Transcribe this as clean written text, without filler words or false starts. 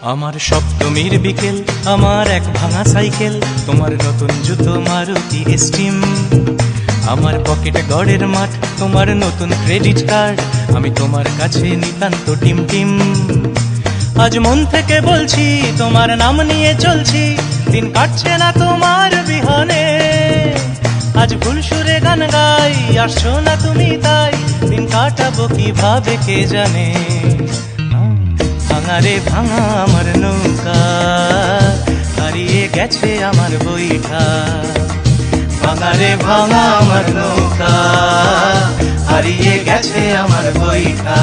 আমার সপ্তমীর বিকেল, আমার এক ভাঙা সাইকেল, তোমার নতুন জুতো মারুতি স্টিম, আমার পকেট গড়ের মাঠ, তোমার নতুন ক্রেডিট কার্ড, আমি তোমার কাছে নিতান্ত টিম টিম। আজ মন থেকে বলছি, তোমার নাম নিয়ে চলছি, দিন কাটছে না তোমার বিহনে। আজ ভুল সুরে গান গাই, আসছো না তুমি তাই, দিন কাটাবো কিভাবে কে জানে। ভাঙা রে ভাঙা আমার নৌকা, হারিয়ে গেছে আমার বইটা। ভাঙা রে ভাঙা আমার নৌকা, হারিয়ে গেছে আমার বইটা।